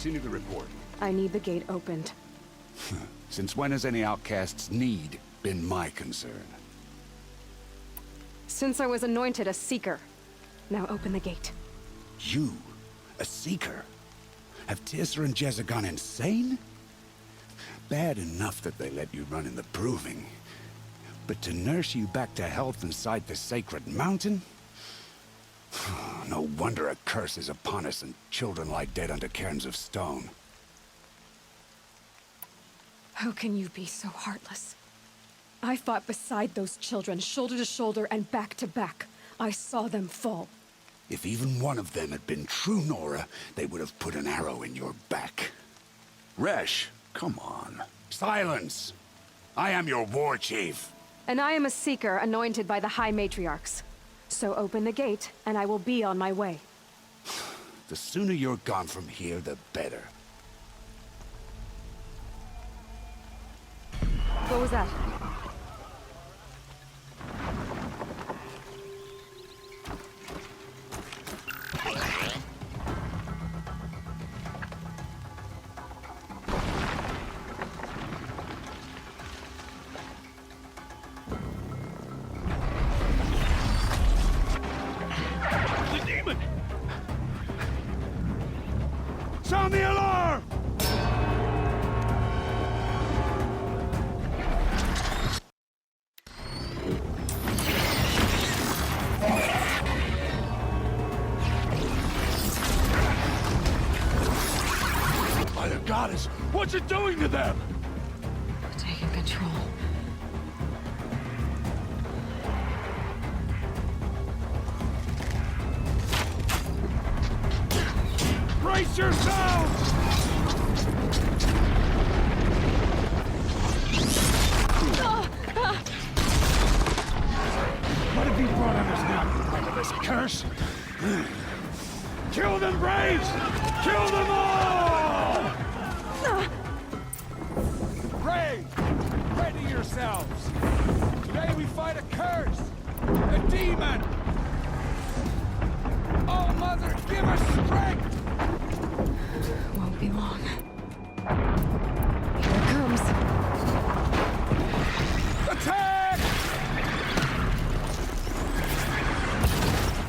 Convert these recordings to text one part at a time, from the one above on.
Continue the report. I need the gate opened. Since when has any outcast's need been my concern? Since I was anointed a seeker. Now open the gate. You? A seeker? Have Tissa and Jezza gone insane? Bad enough that they let you run in the proving. But to nurse you back to health inside the sacred mountain? No wonder a curse is upon us and children lie dead under cairns of stone. How can you be so heartless? I fought beside those children, shoulder to shoulder and back to back. I saw them fall. If even one of them had been true Nora, they would have put an arrow in your back. Resh, come on. Silence! I am your war chief. And I am a seeker anointed by the High Matriarchs. So open the gate, and I will be on my way. The sooner you're gone from here, the better. What was that? Sound the alarm! By the goddess, what's it doing to them? Taking control. Brace yourselves! What have you brought on us now, under this curse? Kill them, Braves! Kill them all! Braves, ready yourselves! Today we fight a curse! A demon! Oh, Mother, give us strength! Won't be long. Here it comes. Attack!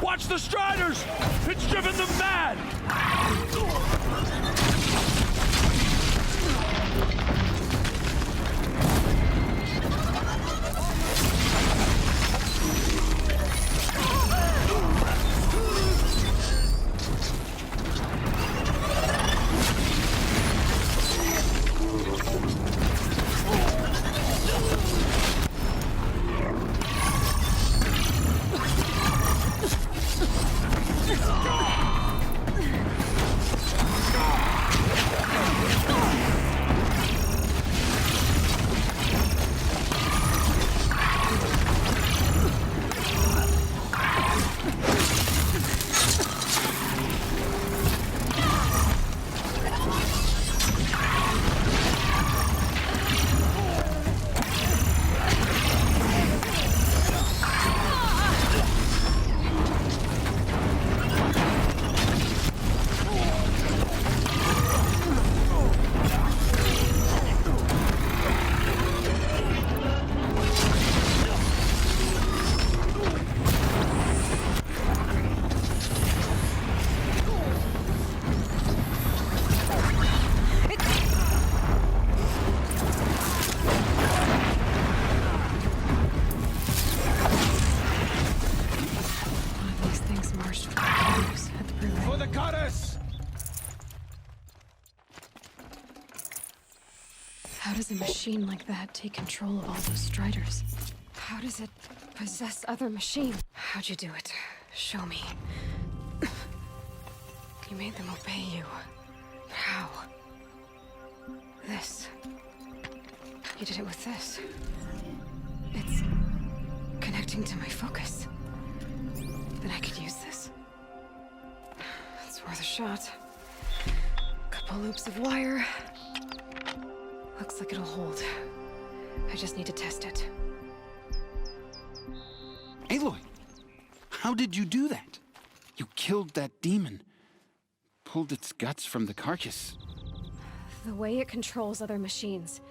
Watch the Striders! It's driven them mad! How does a machine like that take control of all those Striders? How does it possess other machines? How'd you do it? Show me. You made them obey you. How? This. You did it with this. It's connecting to my focus. Then I could use this. It's worth a shot. Couple loops of wire. Looks like it'll hold. I just need to test it. Aloy! How did you do that? You killed that demon. Pulled its guts from the carcass. The way it controls other machines.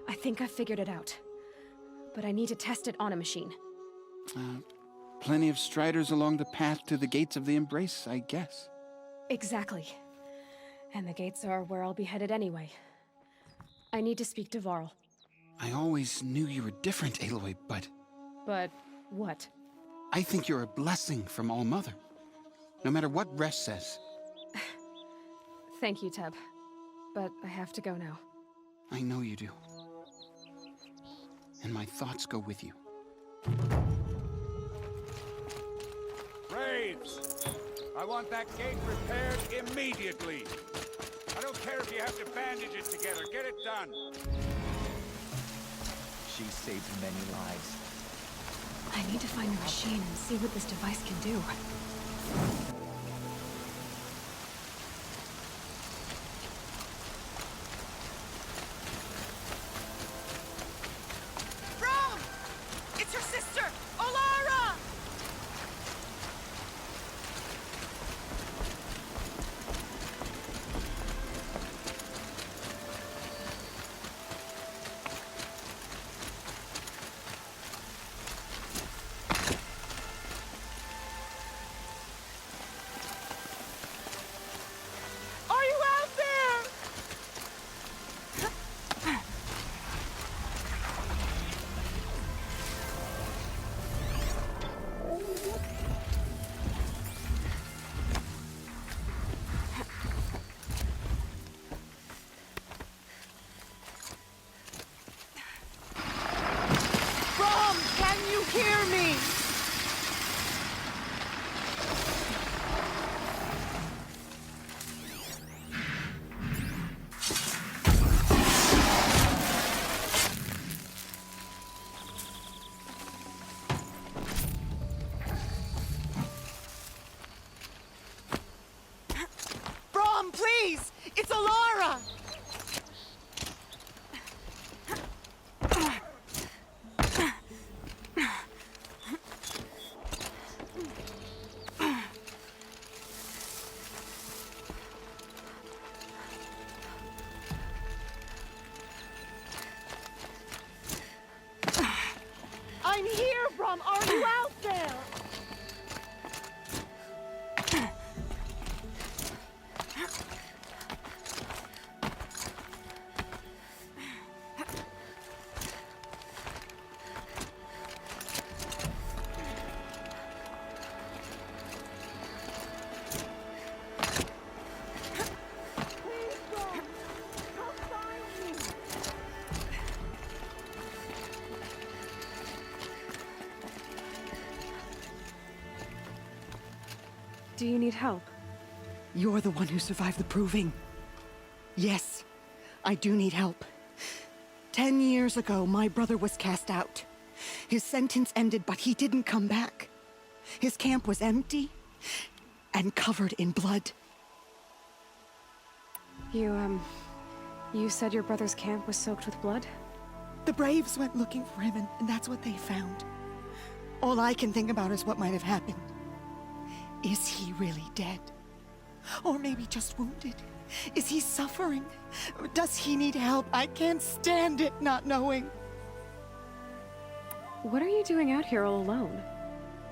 I think I figured it out. But I need to test it on a machine. Plenty of striders along the path to the gates of the Embrace, I guess. Exactly. And the gates are where I'll be headed anyway. I need to speak to Varl. I always knew you were different, Aloy, but But what? I think you're a blessing from All-Mother. No matter what Resh says. Thank you, Teb. But I have to go now. I know you do. And my thoughts go with you. Braves! I want that gate repaired immediately. I don't care if you have to bandage it together. Get it done. She saved many lives. I need to find the machine and see what this device can do. Brom! It's her sister, Olara! Are you out there? Brom, can you hear me? Brom, please! It's Alara! I'm here, Brom! Are you out there? Please, Brom! Come find me! Do you need help? You're the one who survived the proving. Yes, I do need help. 10 years ago, my brother was cast out. His sentence ended, but he didn't come back. His camp was empty and covered in blood. You said your brother's camp was soaked with blood? The Braves went looking for him, and that's what they found. All I can think about is what might have happened. Is he really dead? Or maybe just wounded? Is he suffering? Does he need help? I can't stand it not knowing. What are you doing out here all alone?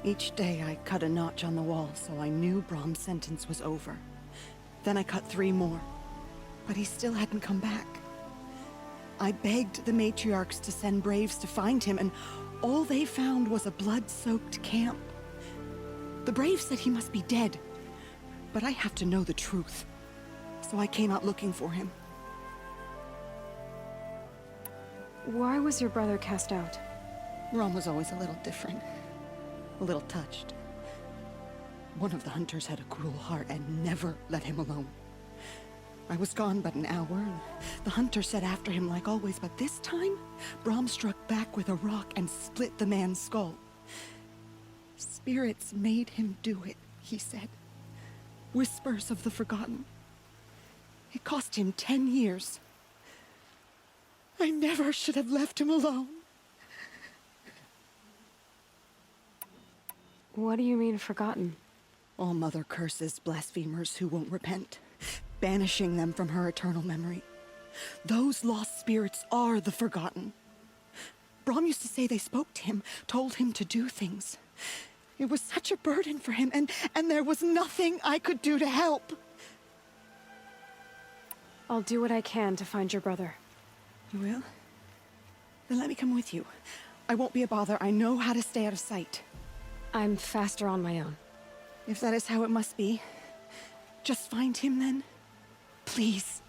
Each day I cut a notch on the wall so I knew Brom's sentence was over. Then I cut 3 more. But he still hadn't come back. I begged the matriarchs to send Braves to find him, and all they found was a blood-soaked camp. The Braves said he must be dead, but I have to know the truth. So I came out looking for him. Why was your brother cast out? Brom was always a little different. A little touched. One of the hunters had a cruel heart and never let him alone. I was gone but an hour, and the hunter set after him like always, but this time, Brom struck back with a rock and split the man's skull. Spirits made him do it, he said. Whispers of the forgotten. It cost him 10 years. I never should have left him alone. What do you mean, forgotten? All-Mother curses blasphemers who won't repent. banishing them from her eternal memory. Those lost spirits are the forgotten. Brom used to say they spoke to him, told him to do things. It was such a burden for him, and there was nothing I could do to help. I'll do what I can to find your brother. You will? Then let me come with you. I won't be a bother. I know how to stay out of sight. I'm faster on my own. If that is how it must be, just find him then. Please.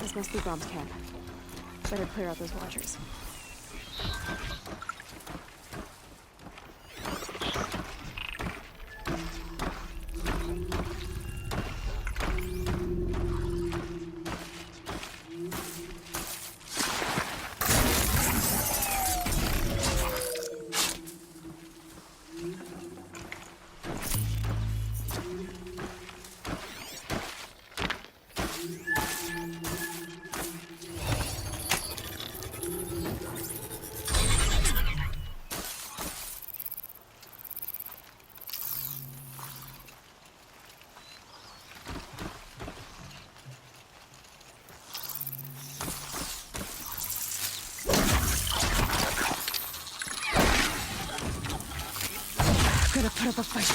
This must be Brom's camp. Better clear out those watchers. Gotta put up a fight.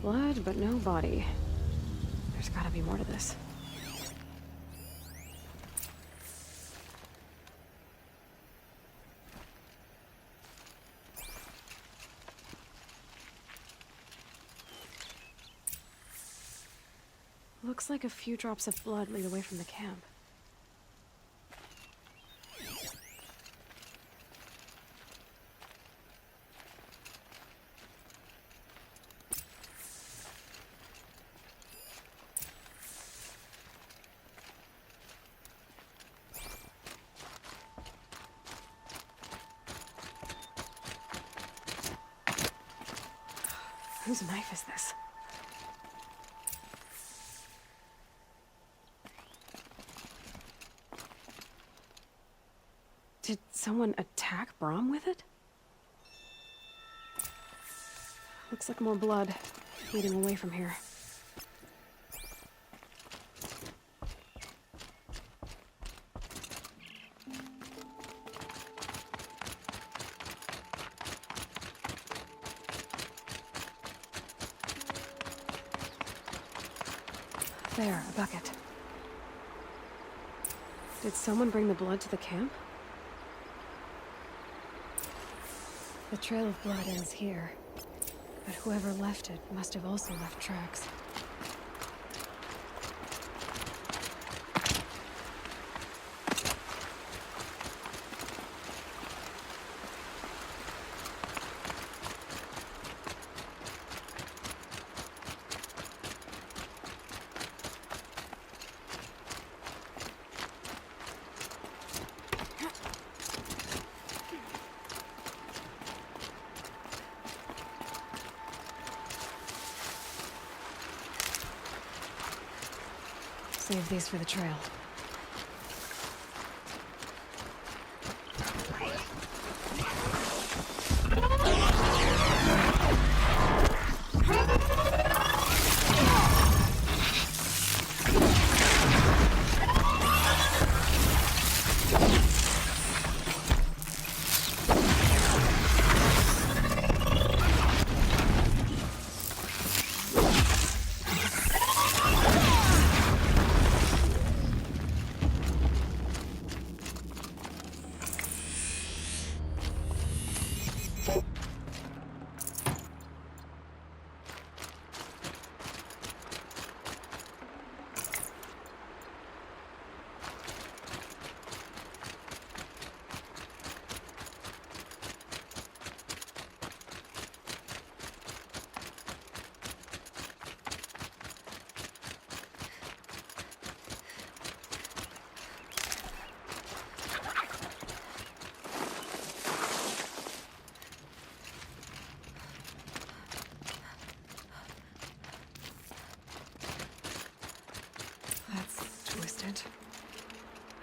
Blood, but no body. There's gotta be more to this. Looks like a few drops of blood lead away from the camp. Whose knife is this? Did someone attack Brom with it? Looks like more blood leading away from here. There, a bucket. Did someone bring the blood to the camp? The trail of blood ends here, but whoever left it must have also left tracks. Save these for the trail.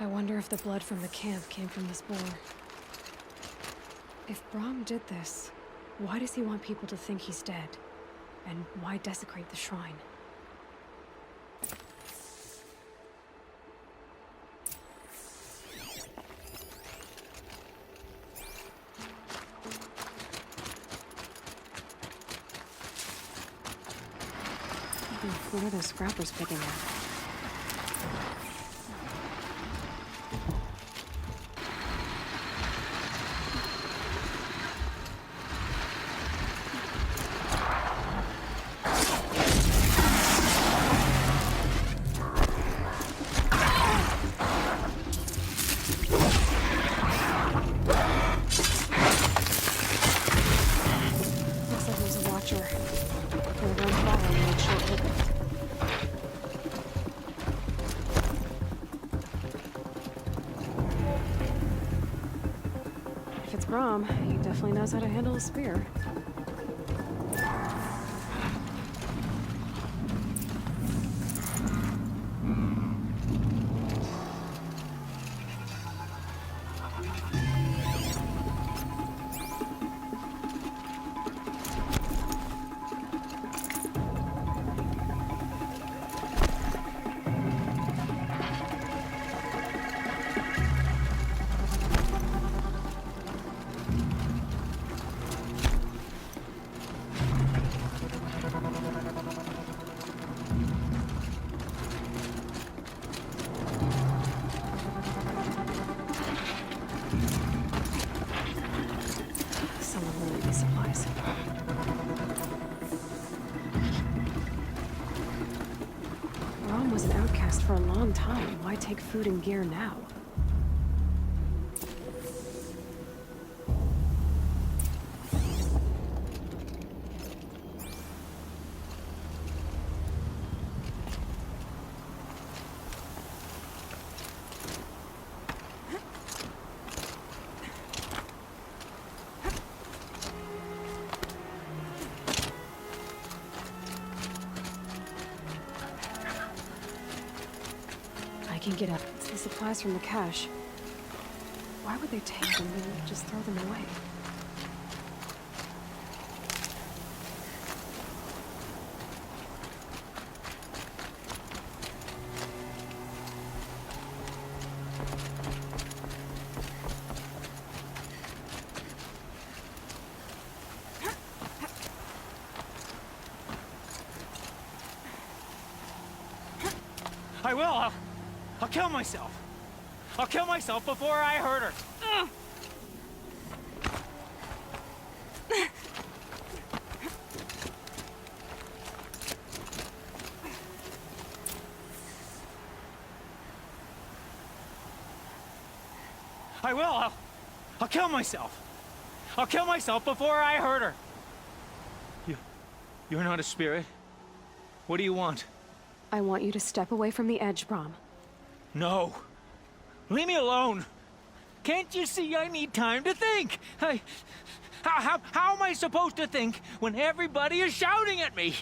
I wonder if the blood from the camp came from this boar. If Brahm did this, why does he want people to think he's dead? And why desecrate the shrine? What are those scrappers picking at? Looks like there's a watcher. Whoever I'm following made short work of it. If it's Brahm, he definitely knows how to handle a spear. Someone will need these supplies. Brahm was an outcast for a long time. Why take food and gear now? I can get up. It's the supplies from the cache. Why would they take them and just throw them away? I will! I'll kill myself! I'll kill myself before I hurt her! I will! I'll kill myself! I'll kill myself before I hurt her! You're not a spirit? What do you want? I want you to step away from the edge, Brahm. No. Leave me alone. Can't you see I need time to think? How am I supposed to think when everybody is shouting at me?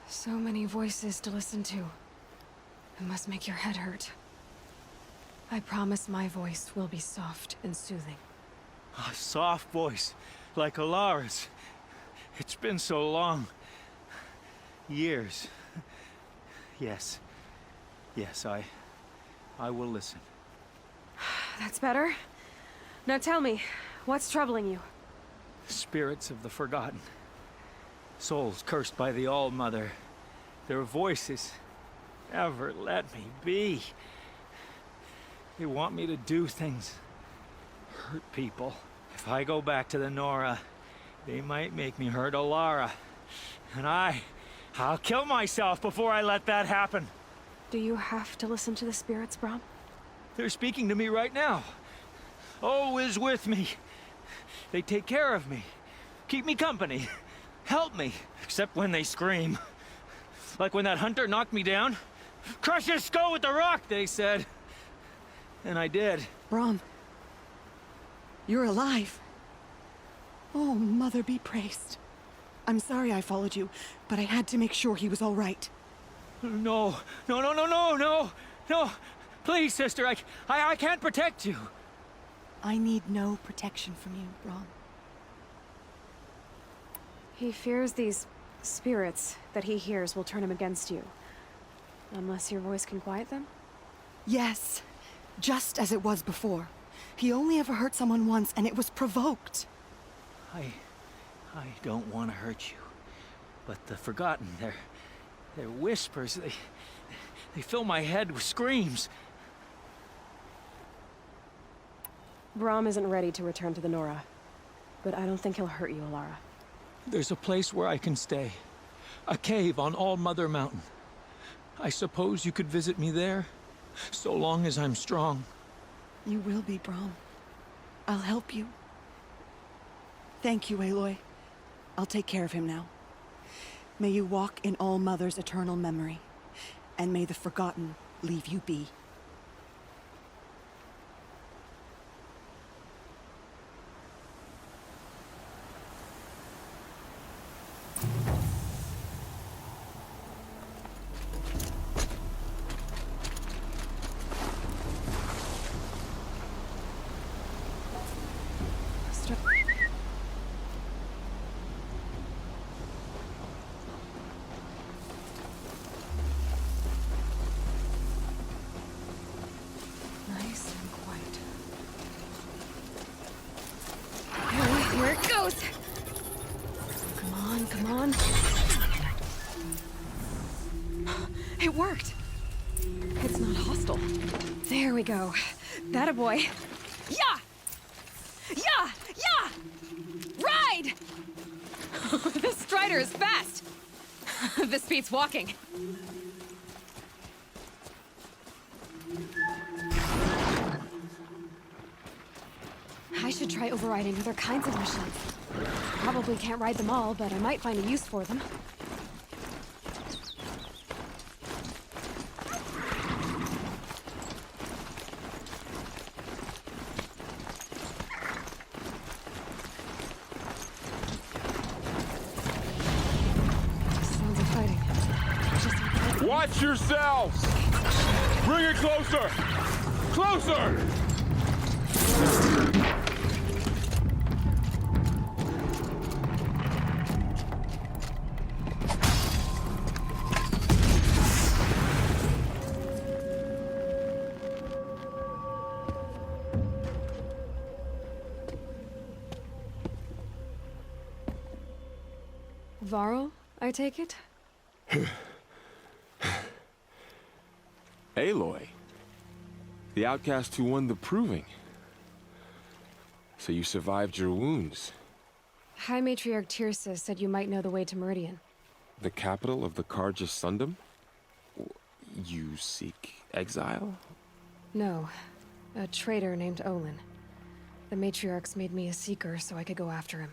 So many voices to listen to. It must make your head hurt. I promise my voice will be soft and soothing. A soft voice, like Alara's. It's been so long. Years. Yes. Yes, I will listen. That's better. Now tell me, what's troubling you? Spirits of the forgotten. Souls cursed by the All-Mother. Their voices never let me be. They want me to do things. Hurt people. If I go back to the Nora, they might make me hurt Alara. And I'll kill myself before I let that happen. Do you have to listen to the spirits, Brahm? They're speaking to me right now. Oh is with me. They take care of me. Keep me company. Help me. Except when they scream. Like when that hunter knocked me down. Crush his skull with the rock, they said. And I did. Brahm, you're alive. Oh, Mother be praised. I'm sorry I followed you, but I had to make sure he was all right. No, no, no, no, no, no, no. Please, sister, I can't protect you. I need no protection from you, Brom. He fears these spirits that he hears will turn him against you. Unless your voice can quiet them? Yes, just as it was before. He only ever hurt someone once, and it was provoked. I don't want to hurt you. But the Forgotten, their whispers, they fill my head with screams. Brom isn't ready to return to the Nora. But I don't think he'll hurt you, Alara. There's a place where I can stay. A cave on All Mother Mountain. I suppose you could visit me there, so long as I'm strong. You will be, Brom. I'll help you. Thank you, Aloy. I'll take care of him now. May you walk in All Mother's eternal memory, and may the Forgotten leave you be. Nice and quiet. Okay, here it goes! Come on, come on. It worked! It's not hostile. There we go. That a boy. Yeah! Yeah! Yeah! Ride! This strider is fast! This beats walking. I should try overriding other kinds of machines. Probably can't ride them all, but I might find a use for them. Sounds of fighting. Just Watch yourselves! Bring it closer! Closer! Varl, I take it? Aloy. The outcast who won the proving. So you survived your wounds. High Matriarch Tirsa said you might know the way to Meridian. The capital of the Karja Sundom? You seek exile? No, a traitor named Olin. The Matriarchs made me a seeker so I could go after him.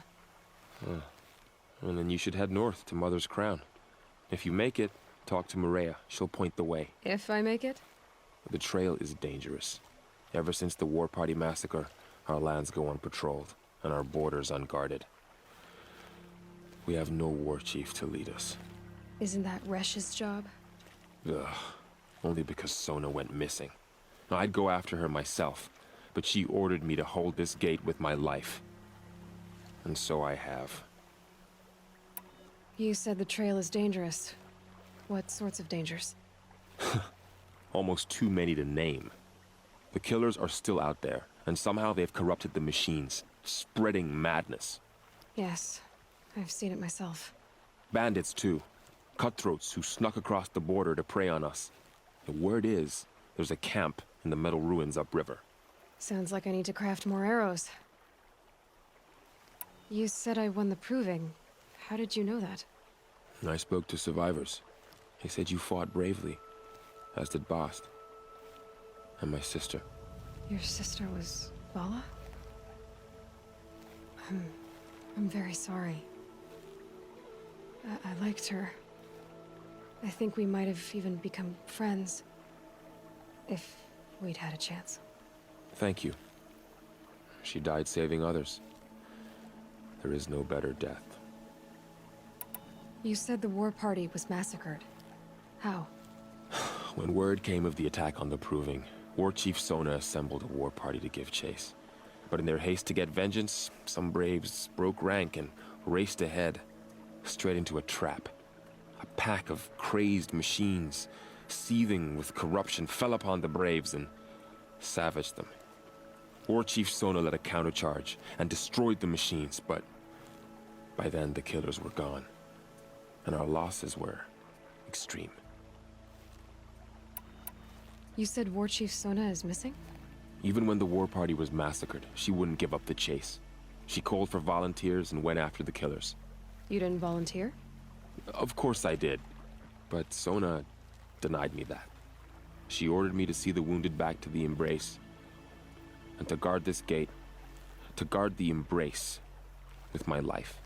And then you should head north to Mother's Crown. If you make it, talk to Maria. She'll point the way. If I make it? The trail is dangerous. Ever since the War Party massacre, our lands go unpatrolled, and our borders unguarded. We have no war chief to lead us. Isn't that Resh's job? Ugh. Only because Sona went missing. Now, I'd go after her myself, but she ordered me to hold this gate with my life. And so I have. You said the trail is dangerous. What sorts of dangers? Almost too many to name. The killers are still out there, and somehow they've corrupted the machines, spreading madness. Yes, I've seen it myself. Bandits, too. Cutthroats who snuck across the border to prey on us. The word is, there's a camp in the metal ruins upriver. Sounds like I need to craft more arrows. You said I won the proving. How did you know that? I spoke to survivors. They said you fought bravely, as did Bast. And my sister. Your sister was Vala? I'm very sorry. I liked her. I think we might have even become friends. If we'd had a chance. Thank you. She died saving others. There is no better death. You said the war party was massacred. How? When word came of the attack on the Proving, War Chief Sona assembled a war party to give chase. But in their haste to get vengeance, some braves broke rank and raced ahead, straight into a trap. A pack of crazed machines, seething with corruption, fell upon the braves and savaged them. War Chief Sona led a countercharge and destroyed the machines, but by then the killers were gone, and our losses were extreme. You said War Chief Sona is missing? Even when the war party was massacred, she wouldn't give up the chase. She called for volunteers and went after the killers. You didn't volunteer? Of course I did, but Sona denied me that. She ordered me to see the wounded back to the Embrace, and to guard this gate, to guard the Embrace with my life.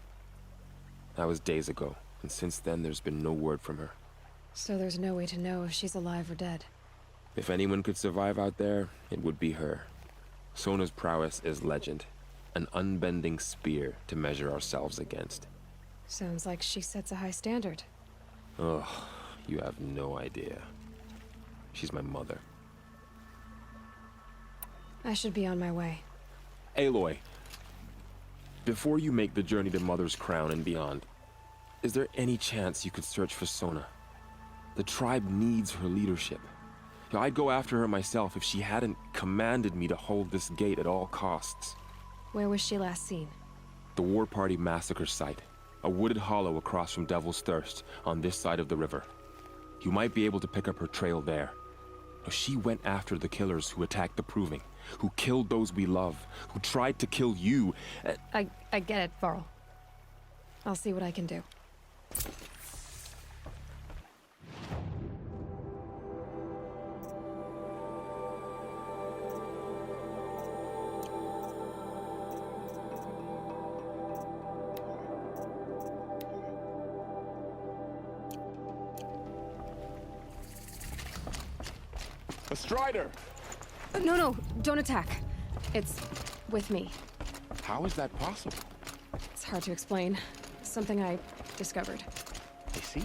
That was days ago, and since then there's been no word from her. So there's no way to know if she's alive or dead. If anyone could survive out there, it would be her. Sona's prowess is legend, an unbending spear to measure ourselves against. Sounds like she sets a high standard. Ugh, you have no idea. She's my mother. I should be on my way. Aloy, before you make the journey to Mother's Crown and beyond, is there any chance you could search for Sona? The tribe needs her leadership. I'd go after her myself if she hadn't commanded me to hold this gate at all costs. Where was she last seen? The War Party massacre site. A wooded hollow across from Devil's Thirst, on this side of the river. You might be able to pick up her trail there. She went after the killers who attacked the Proving, who killed those we love, who tried to kill you. I get it, Varl. I'll see what I can do. A Strider! No, don't attack. It's with me. How is that possible? It's hard to explain. Something I discovered. I see.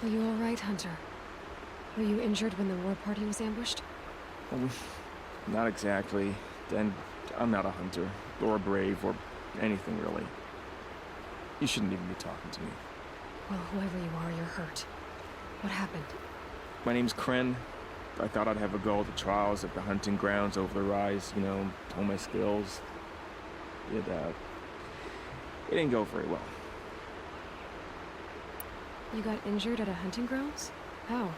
Are you all right, Hunter? Were you injured when the war party was ambushed? Not exactly. And I'm not a hunter, or a brave, or anything really. You shouldn't even be talking to me. Well, whoever you are, you're hurt. What happened? My name's Kren. I thought I'd have a go at the trials at the hunting grounds over the rise, hone my skills. It didn't go very well. You got injured at a hunting grounds? How?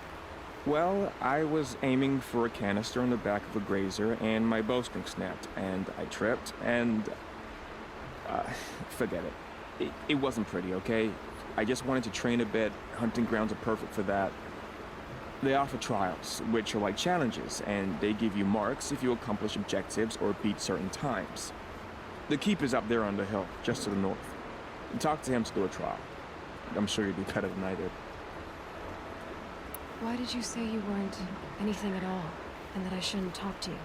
Well, I was aiming for a canister on the back of a grazer, and my bowstring snapped, and I tripped, and... forget it. It wasn't pretty, okay? I just wanted to train a bit. Hunting grounds are perfect for that. They offer trials, which are like challenges, and they give you marks if you accomplish objectives or beat certain times. The keep is up there on the hill, just to the north. You talk to him to do a trial. I'm sure you'd be better than I did. Why did you say you weren't anything at all, and that I shouldn't talk to you?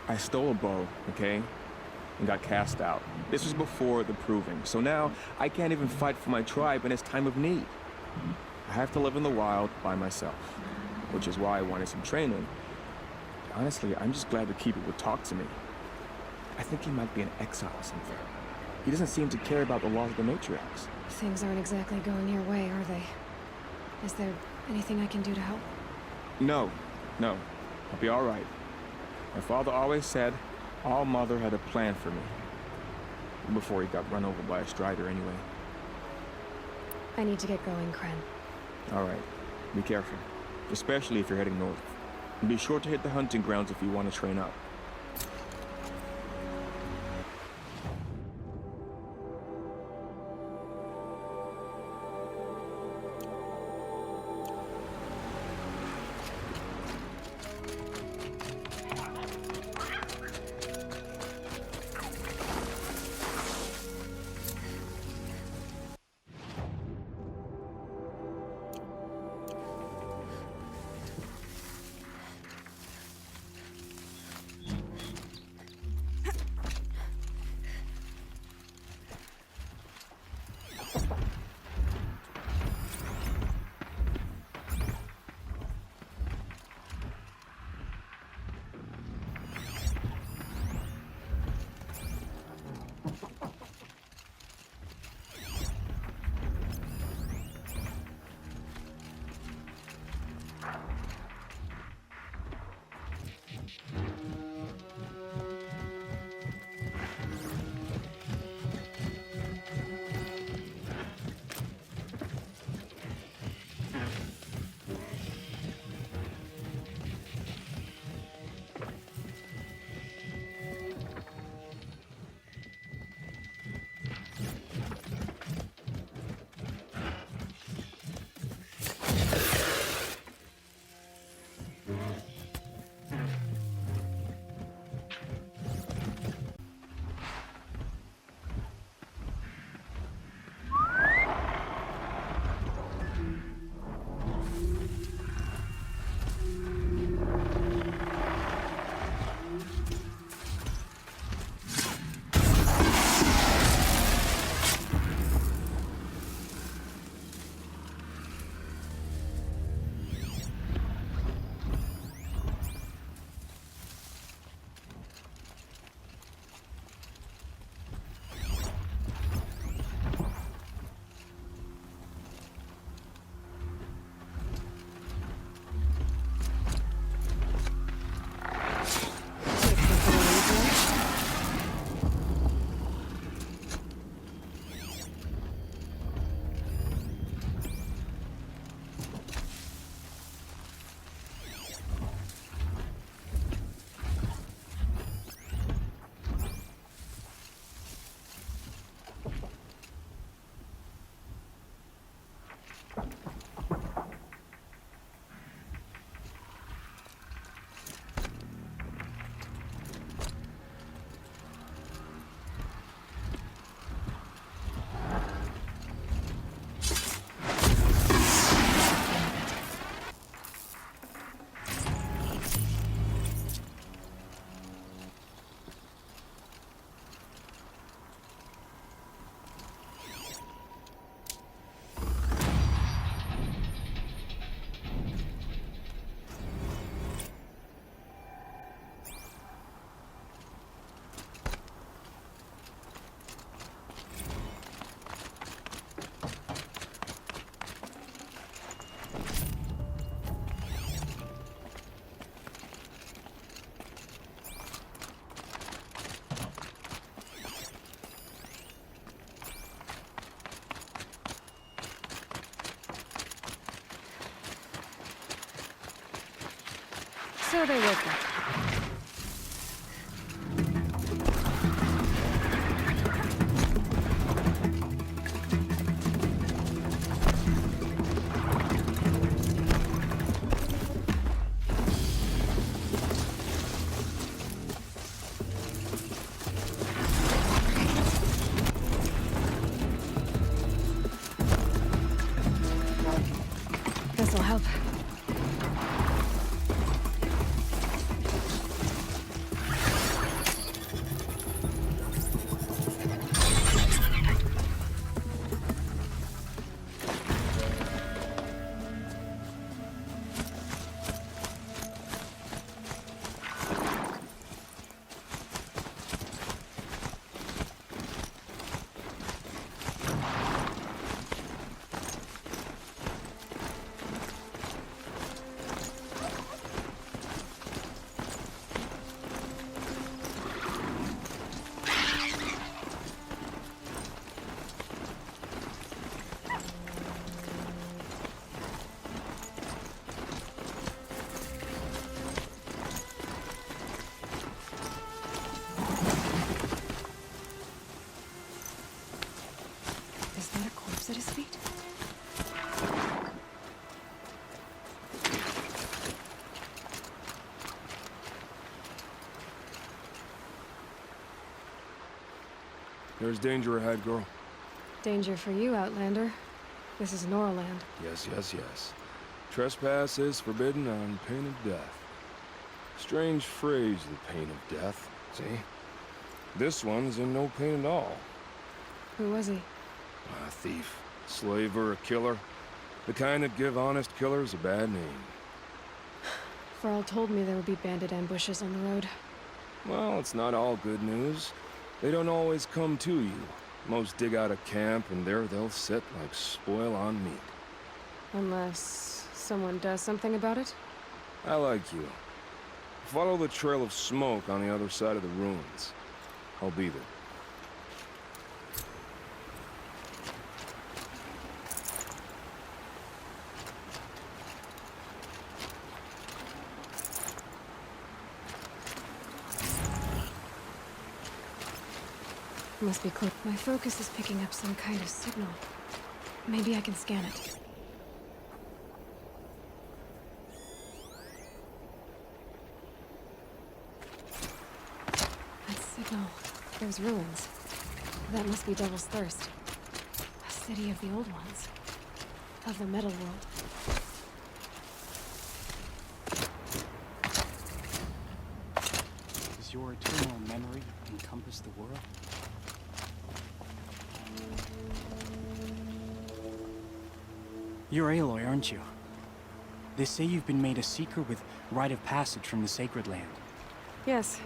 I stole a bow, okay? And got cast out. This was before the Proving, so now I can't even fight for my tribe in its time of need. I have to live in the wild by myself, which is why I wanted some training. Honestly, I'm just glad the Keeper would talk to me. I think he might be an exile or something. He doesn't seem to care about the laws of the matriarchs. Things aren't exactly going your way, are they? Is there anything I can do to help? No. I'll be all right. My father always said All Mother had a plan for me. Before he got run over by a Strider anyway. I need to get going, Kren. All right. Be careful. Especially if you're heading north. And be sure to hit the hunting grounds if you want to train up. So they woke up. This'll help. Is that a corpse at his feet? There's danger ahead, girl. Danger for you, Outlander. This is Norland. Yes, yes, yes. Trespass is forbidden on pain of death. Strange phrase, the pain of death, see? This one's in no pain at all. Who was he? A thief, slaver, a killer. The kind that give honest killers a bad name. Farrell told me there would be bandit ambushes on the road. Well, it's not all good news. They don't always come to you. Most dig out a camp, and there they'll sit like spoil on meat. Unless someone does something about it? I like you. Follow the trail of smoke on the other side of the ruins. I'll be there. Must be close. My focus is picking up some kind of signal. Maybe I can scan it. That signal. There's ruins. That must be Devil's Thirst. A city of the old ones. Of the metal world. Does your eternal memory encompass the world? You're Aloy, aren't you? They say you've been made a seeker with rite of passage from the sacred land. Yes.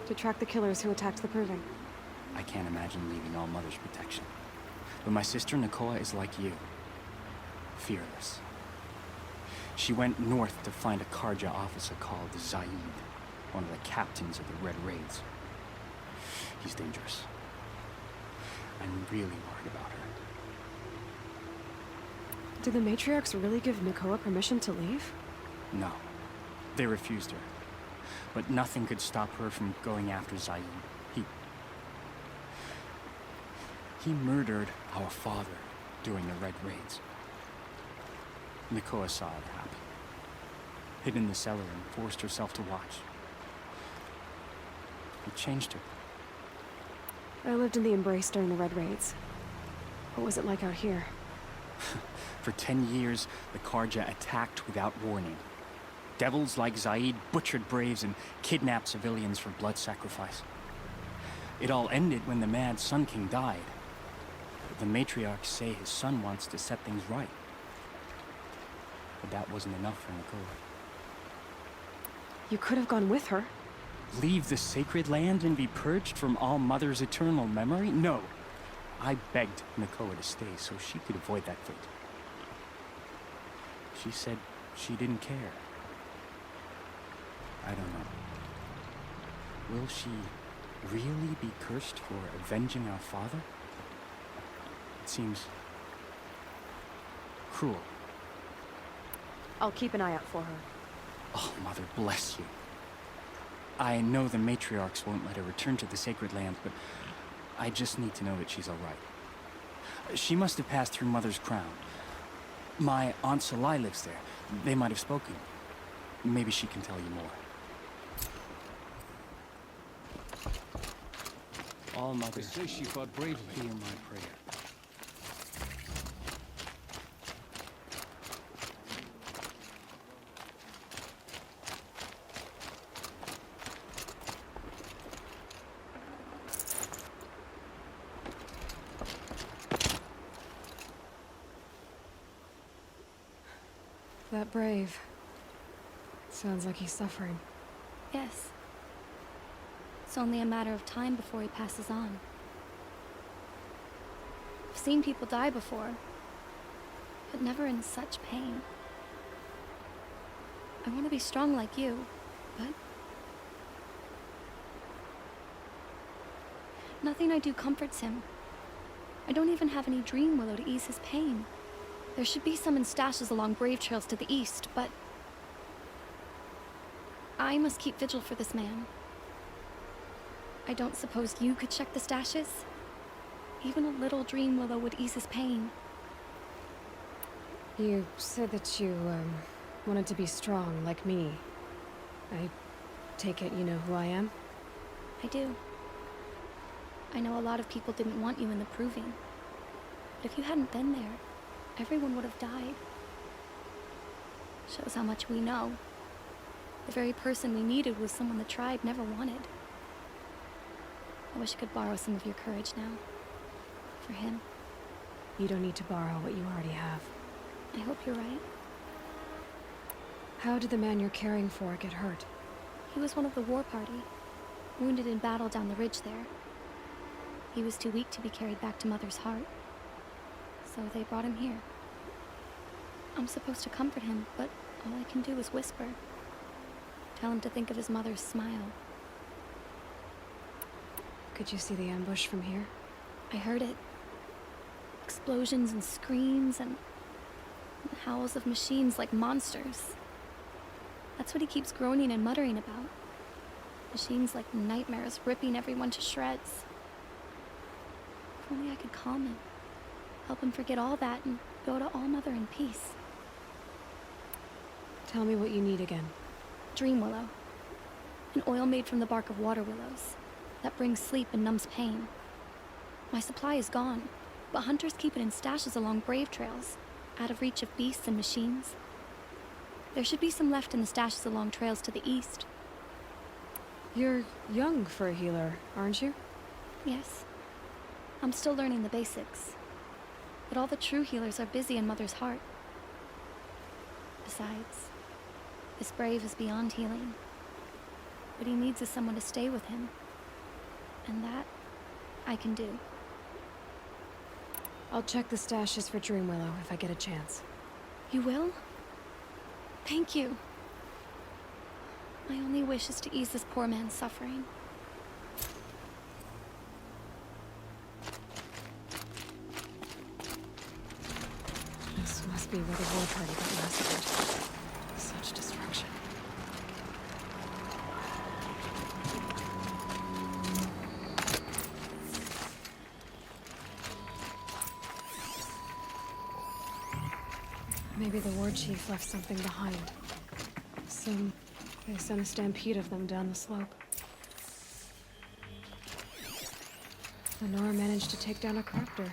To track the killers who attacked the Proving. I can't imagine leaving All Mother's protection. But my sister Nakoa is like you. Fearless. She went north to find a Karja officer called Zaid, one of the captains of the Red Raids. He's dangerous. I'm really worried about her. Did the matriarchs really give Nakoa permission to leave? No. They refused her. But nothing could stop her from going after Zaid. He murdered our father during the Red Raids. Nakoa saw it happen. Hid in the cellar and forced herself to watch. It changed her. I lived in the Embrace during the Red Raids. What was it like out here? For 10 years, the Karja attacked without warning. Devils like Zaid butchered braves and kidnapped civilians for blood sacrifice. It all ended when the mad Sun King died. The matriarchs say his son wants to set things right. But that wasn't enough for Nakoa. You could have gone with her. Leave the sacred land and be purged from All Mother's eternal memory? No. I begged Nakoa to stay so she could avoid that fate. She said she didn't care. I don't know. Will she really be cursed for avenging our father? It seems cruel. I'll keep an eye out for her. Oh, Mother, bless you. I know the matriarchs won't let her return to the sacred land, but I just need to know that she's all right. She must have passed through Mother's crown. My Aunt Salai lives there. They might have spoken. Maybe she can tell you more. All Mother, They say she fought bravely. hear my prayer. That brave. Sounds like he's suffering. Yes. It's only a matter of time before he passes on. I've seen people die before, but never in such pain. I want to be strong like you, but nothing I do comforts him. I don't even have any dream willow to ease his pain. There should be some in stashes along brave trails to the east, but I must keep vigil for this man. I don't suppose you could check the stashes? Even a little dream willow would ease his pain. You said that you, wanted to be strong, like me. I take it you know who I am? I do. I know a lot of people didn't want you in the proving. But if you hadn't been there, everyone would have died. Shows how much we know. The very person we needed was someone the tribe never wanted. I wish I could borrow some of your courage now. For him. You don't need to borrow what you already have. I hope you're right. How did the man you're caring for get hurt? He was one of the war party, wounded in battle down the ridge there. He was too weak to be carried back to Mother's heart, so they brought him here. I'm supposed to comfort him, but all I can do is whisper. Tell him to think of his mother's smile. Could you see the ambush from here? I heard it. Explosions and screams and howls of machines like monsters. That's what he keeps groaning and muttering about. Machines like nightmares ripping everyone to shreds. If only I could calm him. Help him forget all that and go to All Mother in peace. Tell me what you need again. Dream willow. An oil made from the bark of water willows that brings sleep and numbs pain. My supply is gone, but hunters keep it in stashes along brave trails, out of reach of beasts and machines. There should be some left in the stashes along trails to the east. You're young for a healer, aren't you? Yes. I'm still learning the basics. But all the true healers are busy in Mother's heart. Besides, this brave is beyond healing. What he needs is someone to stay with him. And that, I can do. I'll check the stashes for Dream Willow if I get a chance. You will? Thank you. My only wish is to ease this poor man's suffering. This must be where the war party got massacred. Such destruction. Maybe the war chief left something behind. They sent a stampede of them down the slope. Lenore managed to take down a crafter.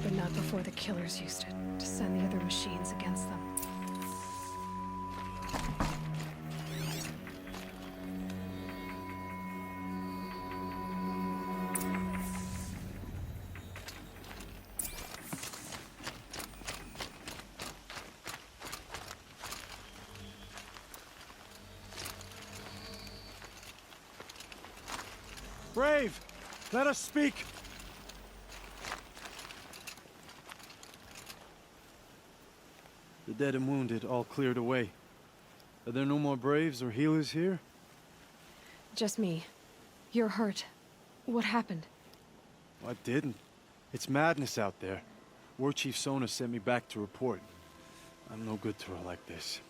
But not before the killers used it to send the other machines against them. Brave! Let us speak! The dead and wounded all cleared away. Are there no more braves or healers here? Just me. You're hurt. What happened? I didn't. It's madness out there. War Chief Sona sent me back to report. I'm no good to her like this.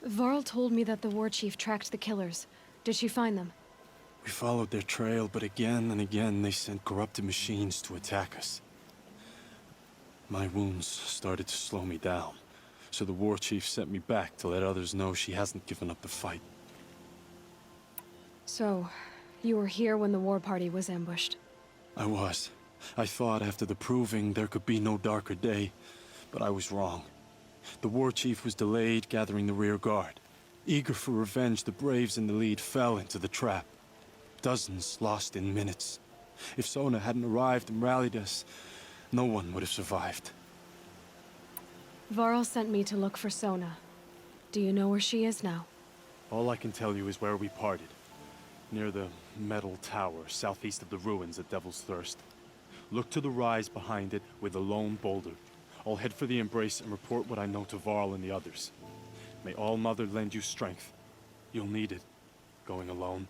Varl told me that the war chief tracked the killers. Did she find them? We followed their trail, but again and again they sent corrupted machines to attack us. My wounds started to slow me down, so the war chief sent me back to let others know she hasn't given up the fight. So, you were here when the war party was ambushed? I was. I thought after the proving there could be no darker day, but I was wrong. The war chief was delayed gathering the rear guard. Eager for revenge, the braves in the lead fell into the trap. Dozens lost in minutes. If Sona hadn't arrived and rallied us, no one would have survived. Varl sent me to look for Sona. Do you know where she is now? All I can tell you is where we parted. Near the metal tower, southeast of the ruins at Devil's Thirst. Look to the rise behind it with a lone boulder. I'll head for the embrace and report what I know to Varl and the others. May All Mother lend you strength. You'll need it, going alone.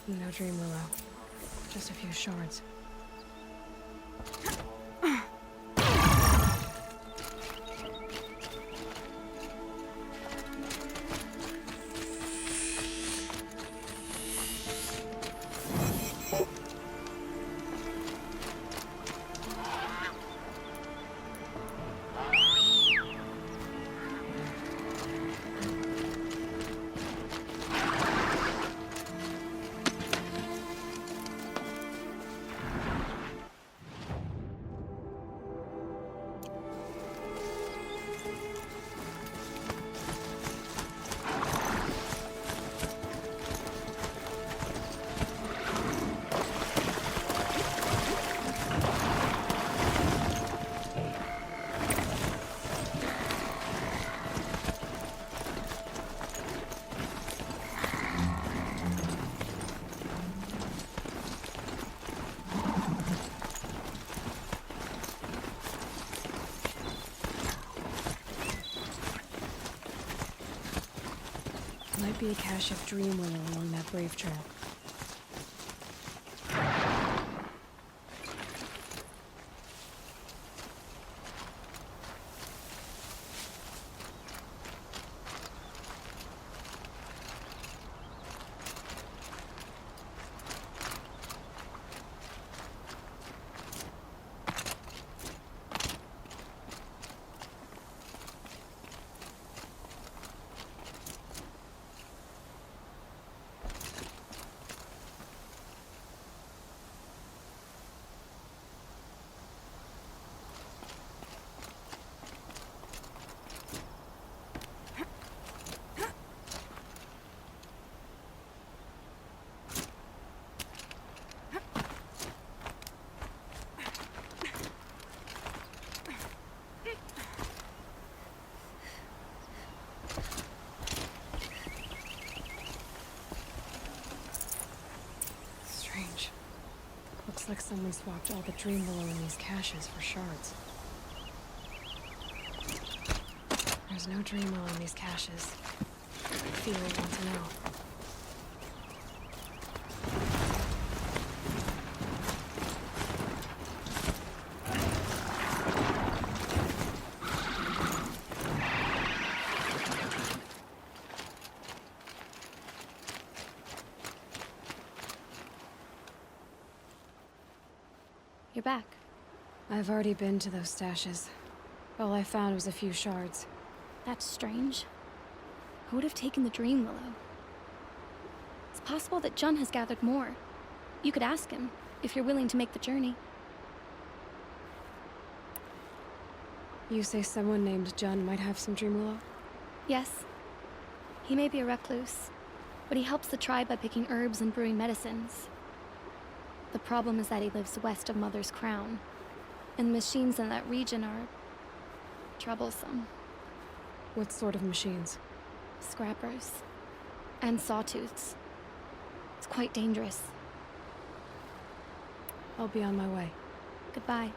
No dream willow. Just a few shards. Might be a cache of dream willow along that brave trail. Strange. Looks like someone swapped all the dream willow in these caches for shards. There's no dream willow in these caches. I feel I want to know. You're back. I've already been to those stashes. All I found was a few shards. That's strange. Who would have taken the dream willow? It's possible that Jun has gathered more. You could ask him, if you're willing to make the journey. You say someone named Jun might have some dream willow? Yes. He may be a recluse, but he helps the tribe by picking herbs and brewing medicines. The problem is that he lives west of Mother's Crown, and the machines in that region are troublesome. What sort of machines? Scrappers. And sawtooths. It's quite dangerous. I'll be on my way. Goodbye.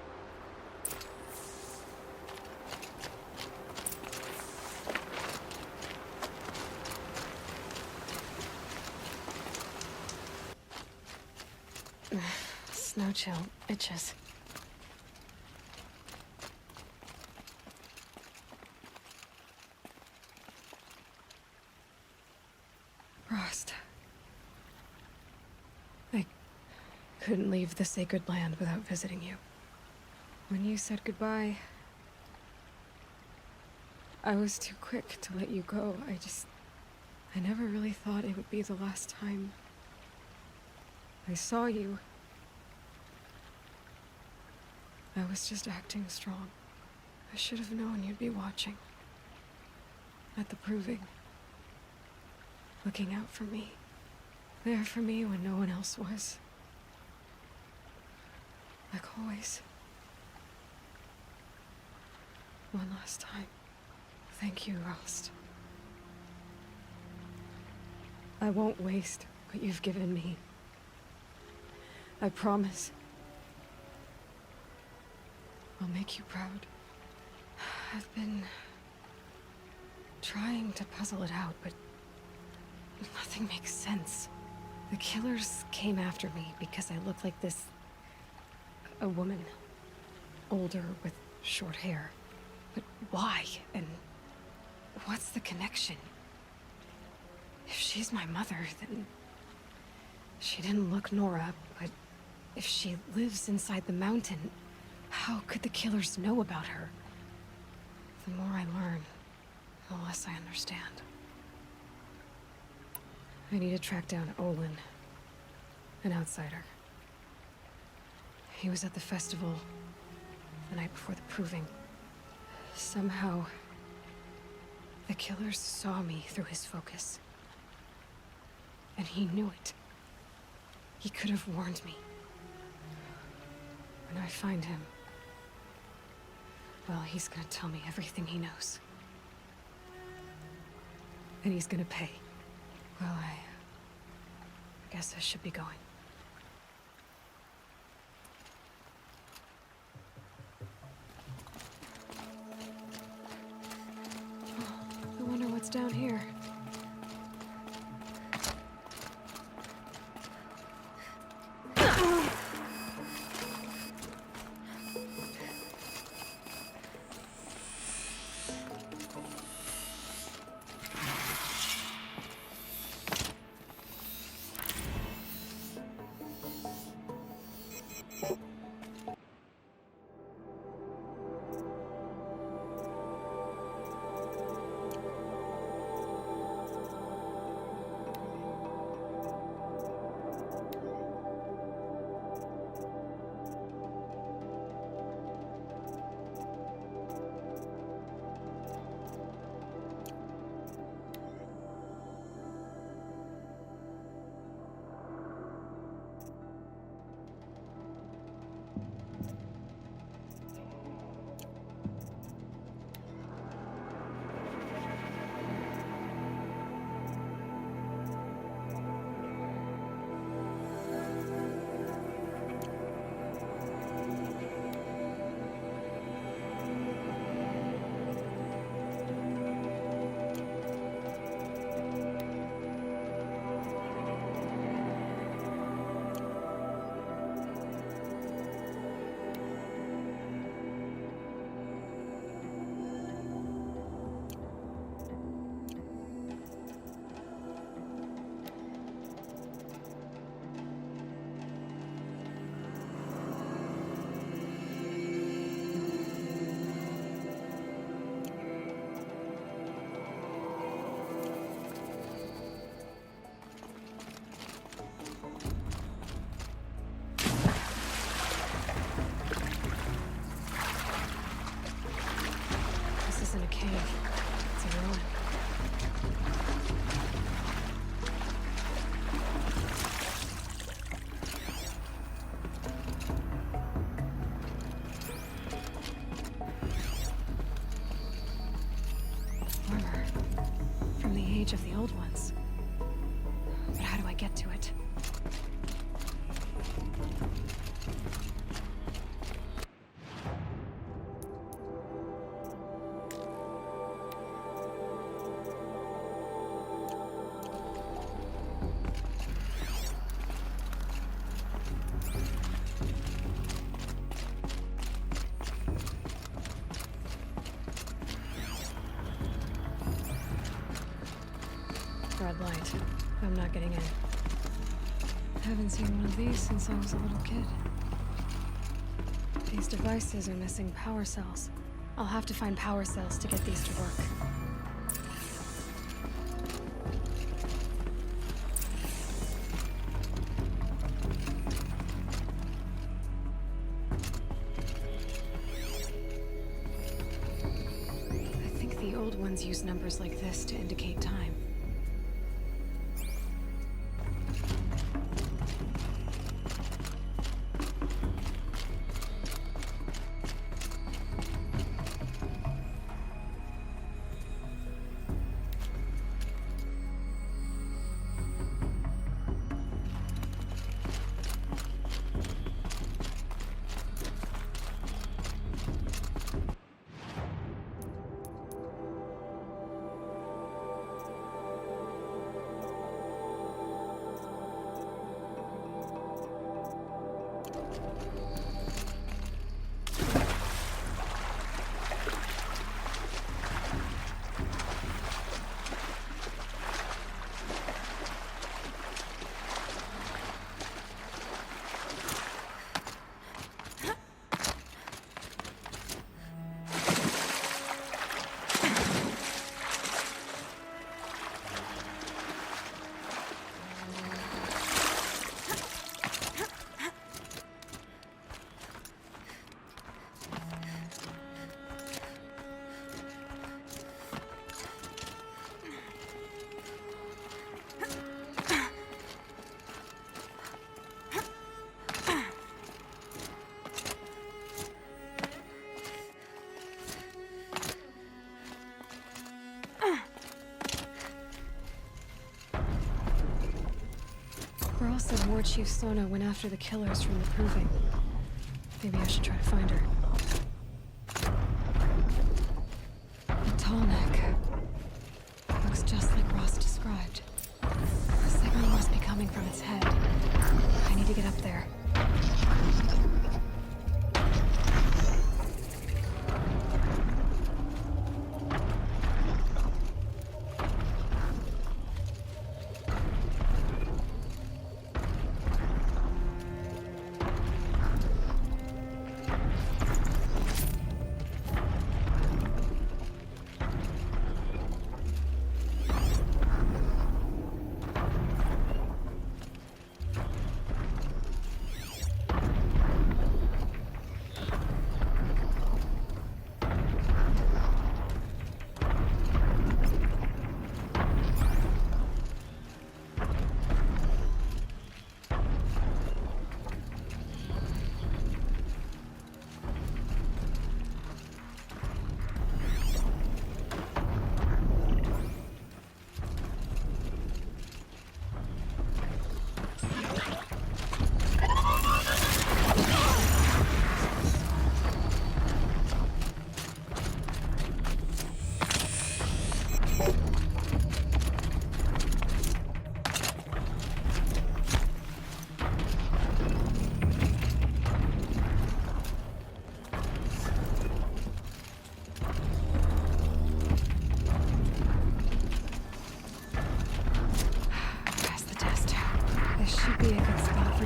snow chill itches. Frost. I couldn't leave the sacred land without visiting you. When you said goodbye, I was too quick to let you go. I never really thought it would be the last time I saw you. I was just acting strong. I should have known you'd be watching. At the proving. Looking out for me. There for me when no one else was. Like always. One last time. Thank you, Rost. I won't waste what you've given me. I promise. I'll make you proud. I've been trying to puzzle it out, but nothing makes sense. The killers came after me because I look like this... a woman. Older with short hair. But why? And what's the connection? If she's my mother, then... she didn't look Nora, but if she lives inside the mountain, how could the killers know about her? The more I learn, the less I understand. I need to track down Olin, an outsider. He was at the festival the night before the proving. Somehow, the killers saw me through his focus. And he knew it. He could have warned me. When I find him, well, he's gonna tell me everything he knows. And he's gonna pay. Well, I guess I should be going. I wonder what's down here. Of the old ones. But how do I get to it? blind. I'm not getting in. Haven't seen one of these since I was a little kid. These devices are missing power cells. I'll have to find power cells to get these to work. I think the old ones use numbers like this to indicate time. Girl said War Chief Sona went after the killers from the Proving. Maybe I should try to find her. The tallneck. Looks just like Ross described. The signal must be coming from its head. I need to get up there.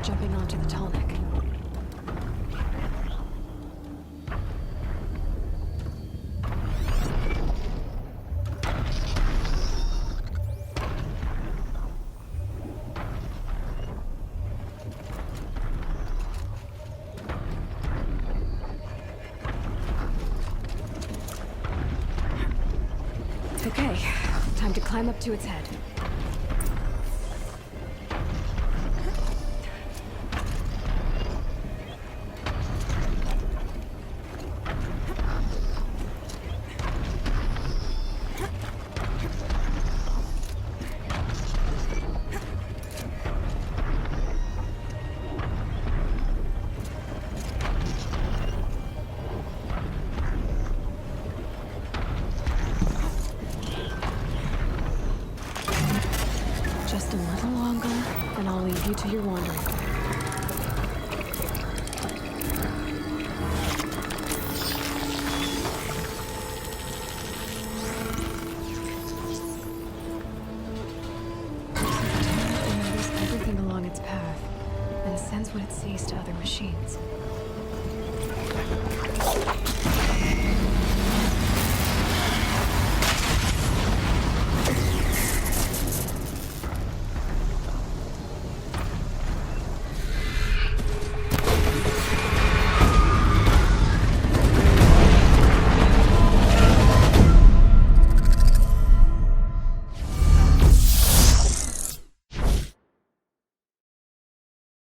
Jumping onto the tallneck. Okay, time to climb up to its head. Just a little longer, and I'll leave you to your wandering. what it sees to other machines.